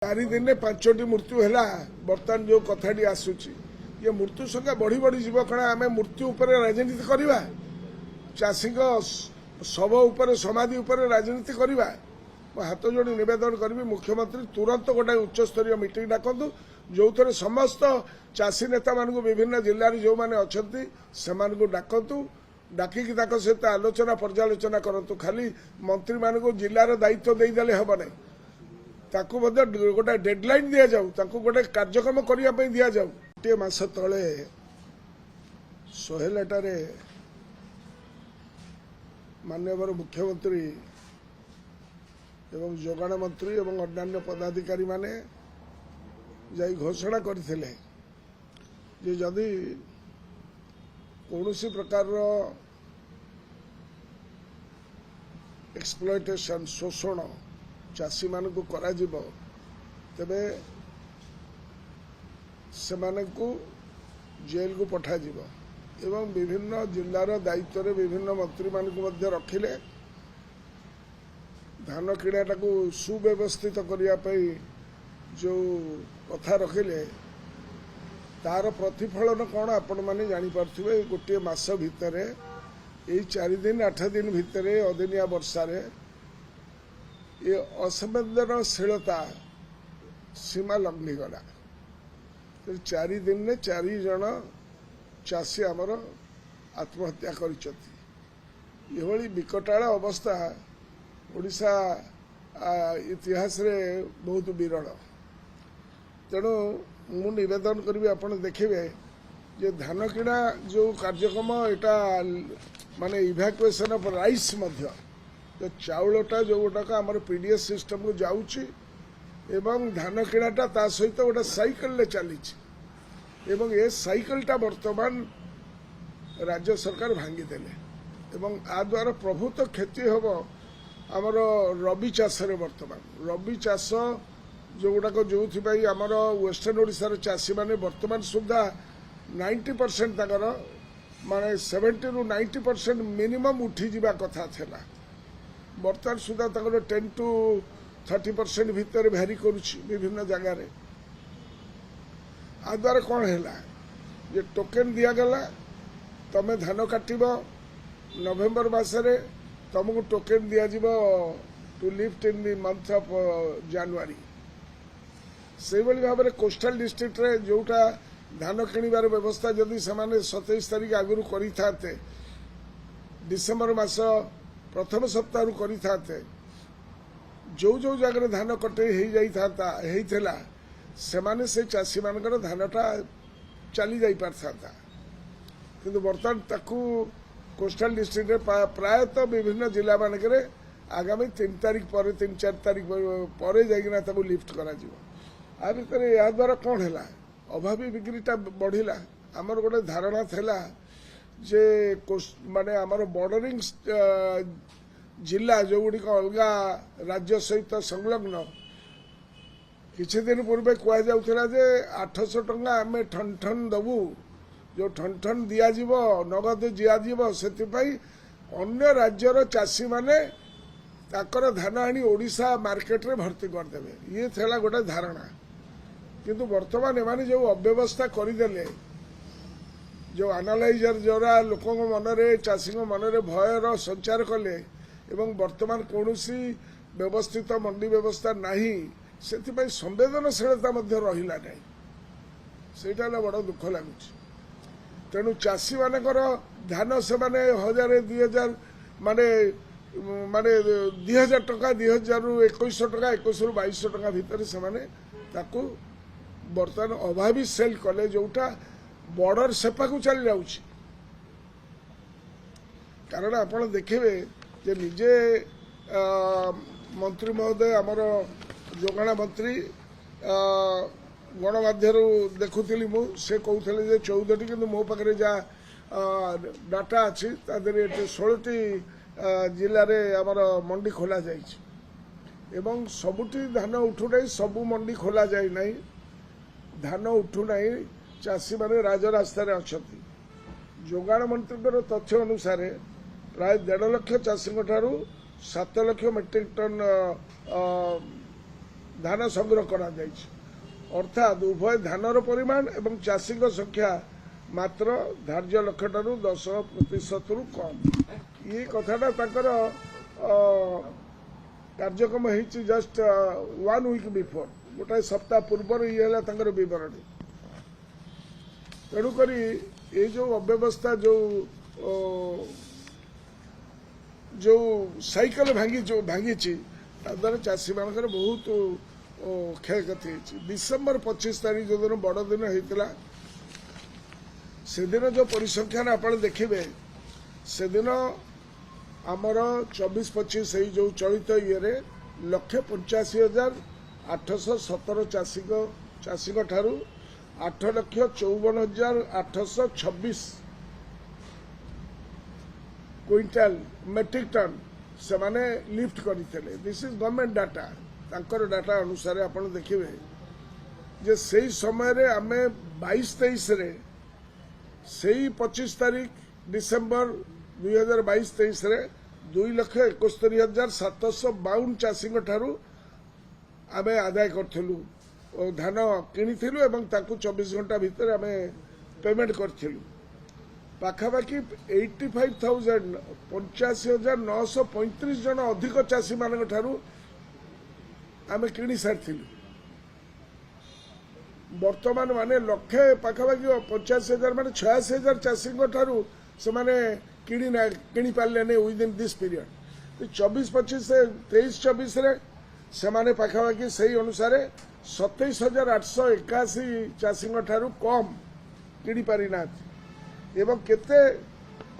चारि दिन में 5टी मृत्यु है बर्तमान जो कथाटी आसूची ये मृत्यु संख्या बढ़ी बढ़ी जीव कण आम मृत्यु उपर राजनीति करवा चाषी शव उपर समाधि उपर राजनीति करवा हाथ जोड़ी नवेदन करी मुख्यमंत्री तुरंत गोटे उच्चस्तरीय मीटिंग डाकतु जो थे समस्त चाषी नेता मान विभिन्न जिले में जो मैंने अच्छा से डाकतु डाकिकी सहित आलोचना पर्यालोचना करूँ खाली मंत्री मान जिलार दायित्व देदेले हम ना ताकू गोटे डेडलाइन दि जाऊ गोटे कार्यक्रम करने दि जाऊ गोटे मास तले सोहेलटारे माननीय मुख्यमंत्री एवं जोगाण मंत्री एवं अन्य पदाधिकारी माने जाई घोषणा करथिले जे जदि कौनसी प्रकार एक्सप्लॉयटेशन शोषण चाषी मान को करा जिवो तबे से माने को जेल को पठा जिवो एवं विभिन्न जिलार दायित्व रे विभिन्न मंत्री मान को मध्य रखिले धान किणाटा को सुव्यवस्थित करने जो कथा रखिले तार प्रतिफलन कौन आपण मैंने जापारे गोटे मास भितर यही 4 दिन 8 दिन भितर अदिनिया वर्षा रे ये असंवेदनशीलता सीमा लंघीगला 4 दिन में 4 जन चाषी आमर आत्महत्या कर विकटाल अवस्था ओडिशा इतिहास रे बहुत विरल तेणु मु निवेदन करी आपण देखिए जे धान किणा जो कार्यक्रम एटा माने इभैक्युएशन ऑफ राइस मध्य जो चाउलटा जो गोटाक आम पीडीएस सिस्टम को जाऊँगी एवं धान किणाटा ता सहित गोटे साइकल चली एवं ए साइकलटा वर्तमान राज्य सरकार भांगीदेले एवं आ द्वारा प्रभुत क्षति हम आमर रबी चाष वर्तमान रबी चाष जो गुड़ाक जो आमर वेस्टर्न ओडिशार चाषी माने वर्तमान सुधा 90% तकर माने 70 ରୁ 90% मिनिमम उठी जीवा कथा थिला वर्तमान सुधा 10 to 30% भितर भैरी करुछि विभिन्न जगह रे आ द्वारा कौन है ये टोकेन दिया गला तमे धान काटिब नवेम्बर मासरे तुमको टोकेन दिया जीवो to lift in the month of January से भाव में कोस्टल डिस्ट्रिक्ट रे जोटा धान किणवार व्यवस्था जदि से 27 तारीख आगु करते डिसेम्बर मास प्रथम सप्ताह करते जो जो जगह धान कटे होता से चाषी मानकर धानटा चली जाई पारता किंतु बर्तमान ताकू कोस्टल डिस्ट्रिक्ट प्रायतः विभिन्न जिला मानक आगामी 3 तारीख पर 3-4 तारीख पर जाइना लिफ्ट करा आ भर या द्वारा कौन है अभावी बिक्रीटा बढ़ला आमर गोटे धारणा था जे माने आमर बॉर्डरिंग जिला जो गुड़िक अलग राज्य सहित संलग्न किछि दिन पूर्वे कहुला जे 800 टंका आम ठन ठन दबू जो ठन ठन दिज्व नगद दिज्व से अन्य राज्यर चाषी माने ताकर धान आनी ओडिशा मार्केट रे भर्ती करदेवे ये था गोटे धारणा किंतु वर्तमान एमाने जो अव्यवस्था करदेले जो एनालाइजर जोरा लोक मनरे चाषी मनरे भयर संचार कले एवं वर्तमान कौनसी व्यवस्थित मंडी व्यवस्था नहीं से संवेदनशीलता रहिला नहीं सेटा बड़ दुख लगुच तेणु चाषी मानकर धान से माने 1000-2000 माने माने 2000 टका 2000 ରୁ 2100 टका 2100 ରୁ 2200 टका भितर से माने ताकू बर्तमान अभावी सेल कले जोटा बॉर्डर सेपा को चली जाउछि कारण आपण देखिबे जे निजे मंत्री महोदय आमर जोगाण मंत्री गणमाध्यम देखुली से कहते जे 14टी कि मो पाखे जहाँ डाटा अच्छी 16टी जिले में आमर मंडी खोल जाइए सबुठी धान उठुना सबू मंडी खोल जाए ना धान उठुना चाषी माने राजरास्तार अच्छा जोगाण मंत्री तथ्य अनुसार प्राय 1.5 लाख चाषी 7 लाख मेट्रिक टन धान संग्रह करा जाइछि अर्थात उभय धानर परिमाण एवं चाषी संख्या मात्र धार्य लक्ष्य ठारू 10% रु कम ये कथाटा ताकर कार्यक्रम होइछि जस्ट 1 वीक बिफोर गोटाए सप्ताह पूर्व ये है तांकर विवरणी तेणुक ये जो अव्यवस्था जो साइकिल भांगी द्वारा चाषी मान बहुत क्षयक्षति होती डिसेम्बर 25 तारीख जो दिन बड़ दिन होता से दिन जो परिसंख्यान आप देखिए से दिन आमर 24-25 जो चलित ये 1,85,817 चाषी ठारू 8,54,826 क्विंटाल मेट्रिक टन से माने लिफ्ट करते दिस इज गवर्नमेंट डाटा तांकर डाटा अनुसार आप देखिए जे से समय रे आमे 22-23 रे से 25 तारीख डिसेम्बर 2022-23 रे 2,71,752 चाषी ठारू आमे आदाय करथिलु धान किनिथिलु एवं ताकू 24 घंटा भितर आमे पेमेंट करथिलु पाखापाखि 85,935 जन अधिक चाषी मान ठारू आमे किनी सारिथिलु वर्तमान माने लक्षे पाखापाखि 85,000 माने 86,000 चाषी ठारू से माने किनी पारले ने विदिन दिस पीरियड 24-25 से 23-24 रे से माने पाखापाखि सही अनुसार 27,881 चाषी ठारू कम किनी पारि ना एवं केते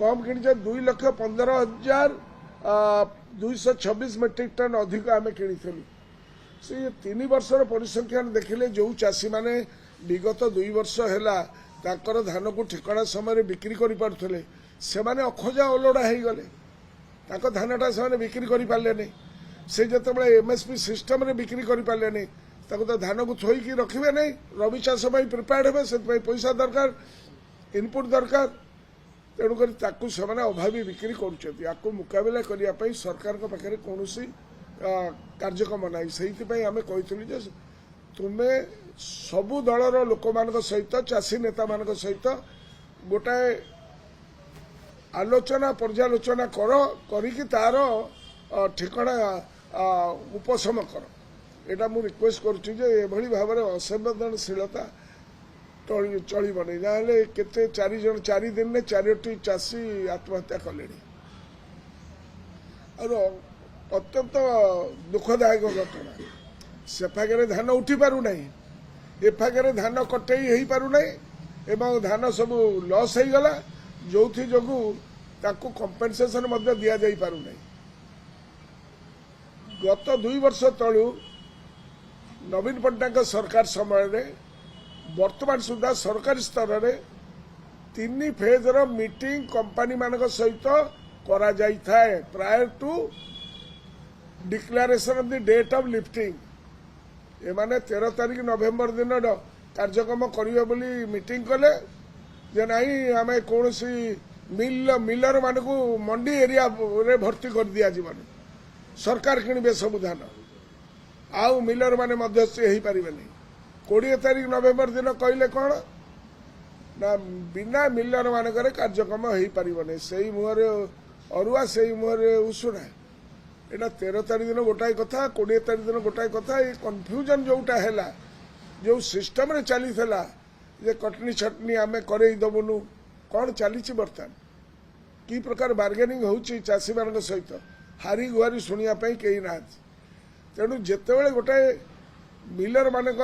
कम किनी 2,15,226 मेट्रिक टन अधिक आमे किनीथिलु से 3 वर्षर परिसंख्यान देखिले जो चाषी माने विगत 2 वर्ष हैला ताकर धान को ठिकाना समय बिक्री करि पारथले से माने अखोजा ओलोडा हे गले ताको धानटा से माने बिक्री करि पारले नै से जते बळे एमएसपी सिस्टम रे बिक्री करि पारले नै ताको तो धान को थोई की रखिबे नै रबी चाष पई प्रिपेयर्ड हेबे से पैसा दरकार इनपुट दरकार तेणुक से अभावी बिक्री कर मुकाबला करने सरकार पाखे कौन कार्यक्रम ना से आम कही तुम्हें सबु दलर लोक मान सहित चाषी नेता मान सहित गोटाए आलोचना पर्यालोचना करी तार ठिकाना उपशम कर एटा मु रिक्वेस्ट करुच्ची भाव में असंवेदनशीलता चलिब नहीं जाए केते 4 दिन में 4टी चाषी आत्महत्या कले अत्यंत दुखदायक घटना से फागे धान उठी पारु नहीं ए फागे धान कटई हो पारु नहीं एवं धान सब लॉस हो गला जो जोगु ताकू कंपेनसेशन मध्य दिया जाई पारु नहीं गत 2 वर्ष तलू नवीन पट्टनायक सरकार समय रे वर्तमान सुधा सरकारी स्तर में 3 फेज मीटिंग कंपनी मान सहित करा जाई थाए prior to declaration of the date of lifting एमाने 13 तारीख नवेम्बर दिन कार्यक्रम करिवे बोली मीटिंग कले जे नहीं आम कौन मिलर मान को मंडी एरिया रे भर्ती कर दिया जीवन सरकार किणवे सब धान आउ मिलर माने मध्यस्थी हो पारे नहीं 20 तारीख नवेम्बर दिन कहले कौन ना बिना मिलर मानक कार्यक्रम हो पारे से मुहर अरुआ से मुहर उषुना यहाँ 13 तारीख दिन गोटाए कथा 20 तारीख दिन गोटाए कथा ये कन्फ्यूजन जोटा है जो सिस्टम रे चली थला जे कटनी छटनी आम करई दबुनु कौन चली बर्तमान कि प्रकार बार्गेनिंग होची चाषी मान सहित हारी गुहारी शुणा कहीं ना तेणु जितेबाला गोटाए मिलर मानक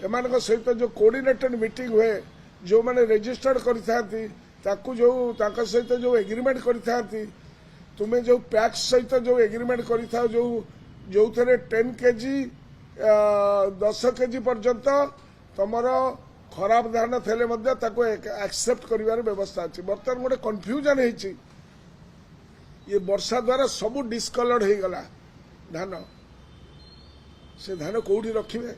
एमान सहित जो कोऑर्डिनेटेड मीटिंग हुए जो माने रजिस्टर्ड करथांती ताकू जो ताका सहित जो एग्रीमेंट करथांती तुम्हें जो पैक्स सहित जो एग्रीमेंट करथाओ जो थे 10 केजी 10 केजी पर्यंत तुमर खराब धान थे एक्सेप्ट कर व्यवस्था अच्छी बर्तमान गोटे कन्फ्यूजन होती ये वर्षा द्वारा सब डिस्कलर्ड हो गला धान से धान कौटी रखिए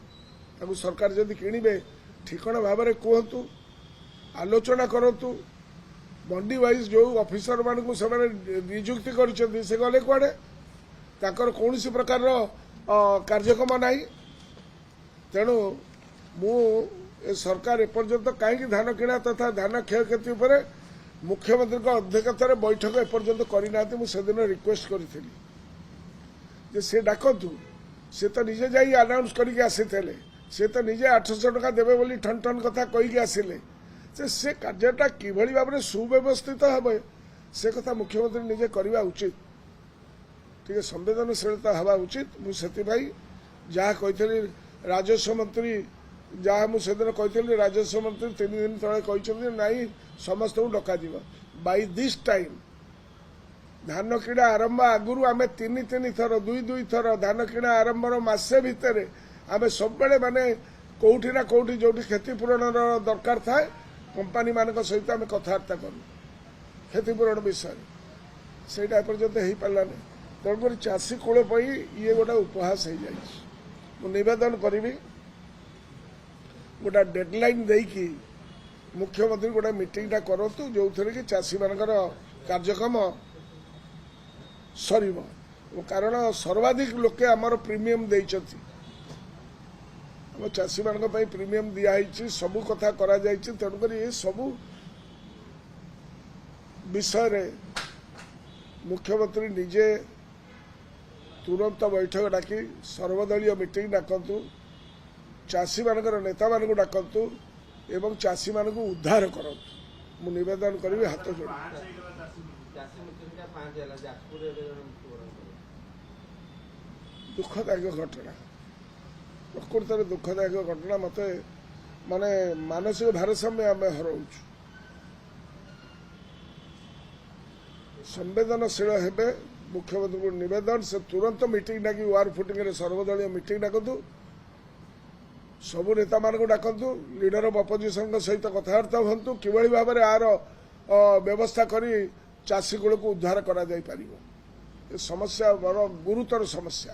सरकार जदि किणवे ठिकण भाव में कहतु आलोचना करतु मंडी वाइज जो ऑफिसर मान को नियुक्ति कर गले कड़े कौन प्रकार कार्यक्रम ना तेणु मु सरकार एपर्यंत कहीं धान किणा तथा धान क्षयक्षति उपर मुख्यमंत्री अध्यक्षतार बैठक एपर्यंत करना से दिन रिक्वेस्ट करी से डाकतु से तो निजे जाई अनाउंस करके आसीते से तो निजे 800 टका देवे बोली ठन ठन कथा कहीकि आसिले से कार्यटा किभली भाव में सुव्यवस्थित हे से कथा मुख्यमंत्री निजे करवा उचित टे संवेदनशीलता हवा उचित मुझे जहाँ कही राजस्व मंत्री जहाँ मुझे कही राजस्व मंत्री 3 दिन तले कहते नाई समस्त डक बाय दिस टाइम धान किणा आरंभ आगुरी आम 3 थर 2 थर धान किणा आरंभ मसे भितर आम सब माने कौटी ना कौटी जो क्षतिपूरण दरकार थाए कंपानी मान सहित आम कथबार्ता करूँ क्षतिपूरण विषय से एपर्यंत हो पारानी तेणुक चाषी कूल ये गोटे उपहास हो जाए निवेदन करी गोटे डेडलाइन देकी मुख्यमंत्री गोटे मीटिंगटा करूँ जो थे कि चाषी मानकर कार्यक्रम सर कारण सर्वाधिक लोके आमर प्रीमियम देइछथि आम चाषी मान प्रीमियम दिखाई सबू कथा करा जाइछि तेणुक ये सबू विषय मुख्यमंत्री निजे तुरंत बैठक डाकी सर्वदलीय मीटिंग डाकतु चाषी मानकर नेता मान डाकतु एवं चाषी मान उद्धार करतु मु निवेदन करी हाथ जोड़ दुखदायक घटना प्रकृत दुखदायक घटना मत माने मानसिक भारसाम्य आम हराऊँ संवेदनशील हेबे मुख्यमंत्री को निवेदन से तुरंत मीटिंग डाकी वार फुटिंग सर्वदलीय मीटिंग डाकतु सबु नेता मान डाकतु लीडर ऑफ अपोजिशन सहित कथबार्ता हूँ किभली भाव में आर व्यवस्था करी चाषी कूल को उद्धार करा जाई पारिबो। समस्या बड़ गुरुतर समस्या।